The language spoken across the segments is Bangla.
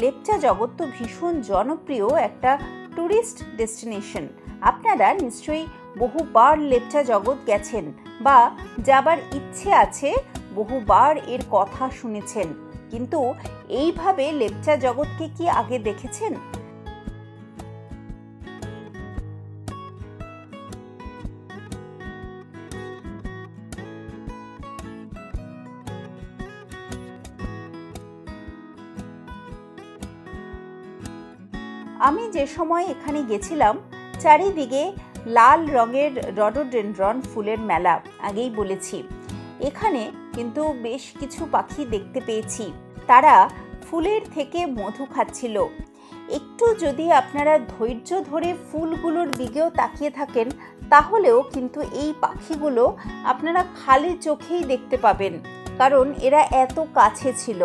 লেপচা জগৎ তো ভীষণ জনপ্রিয় একটা ট্যুরিস্ট ডেস্টিনেশন। আপনারা নিশ্চয়ই বহুবার লেপচা জগৎ গেছেন বা যাবার ইচ্ছে আছে, বহুবার এর কথা শুনেছেন, কিন্তু এইভাবে লেপচা জগৎকে কি আগে দেখেছেন? আমি যে সময় এখানে গেছিলাম চারিদিকে লাল রঙের রডোডেনড্রন ফুলের মেলা। আগেই বলেছি, এখানে কিন্তু বেশ কিছু পাখি দেখতে পেয়েছি, তারা ফুলের থেকে মধু খাচ্ছিল। একটু যদি আপনারা ধৈর্য ধরে ফুলগুলোর দিকেও তাকিয়ে থাকেন, তাহলেও কিন্তু এই পাখিগুলো আপনারা খালি চোখেই দেখতে পাবেন, কারণ এরা এত কাছে ছিল।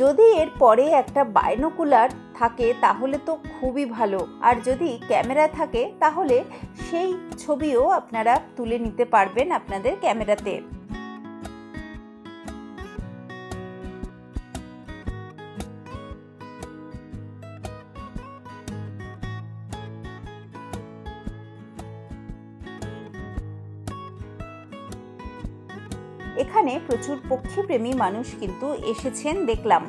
যদি এর পরে একটা বাইনোকুলার থাকে তাহলে তো খুবই ভালো, আর যদি ক্যামেরা থাকে তাহলে সেই ছবিও আপনারা তুলে নিতে পারবেন আপনাদের ক্যামেরাতে। এখানে প্রচুর পক্ষীপ্রেমী মানুষ কিন্তু এসেছেন দেখলাম।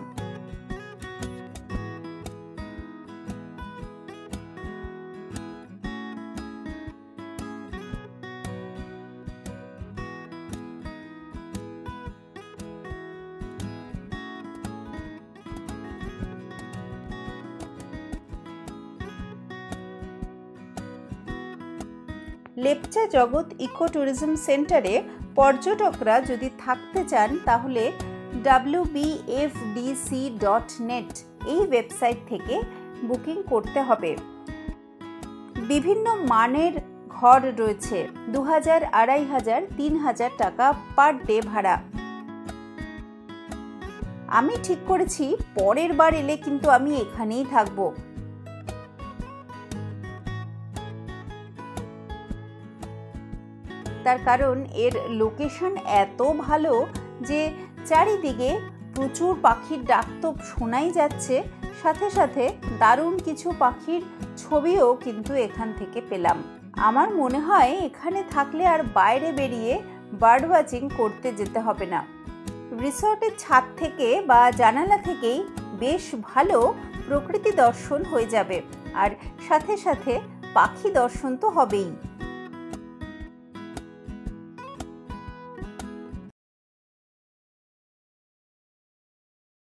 লেপচা জগৎ ইকো ট্যুরিজম সেন্টারে পর্যটকরা যদি থাকতে চান তাহলে wbfdc.net এই ওয়েবসাইট থেকে বুকিং করতে হবে। বিভিন্ন মানের ঘর রয়েছে, 2000, 2500, 3000 টাকা পার ডে ভাড়া। আমি ঠিক করেছি পরের বার এলে কিন্তু আমি এখানেই থাকবো। তার কারণ এর লোকেশন এত ভালো যে চারিদিকে প্রচুর পাখির ডাক তো শোনাই যাচ্ছে, সাথে সাথে দারুণ কিছু পাখির ছবিও কিন্তু এখান থেকে পেলাম। আমার মনে হয় এখানে থাকলে আর বাইরে বেরিয়ে বার্ড ওয়াচিং করতে যেতে হবে না। রিসর্টের ছাদ থেকে বা জানালা থেকেই বেশ ভালো প্রকৃতি দর্শন হয়ে যাবে, আর সাথে সাথে পাখি দর্শন তো হবেই।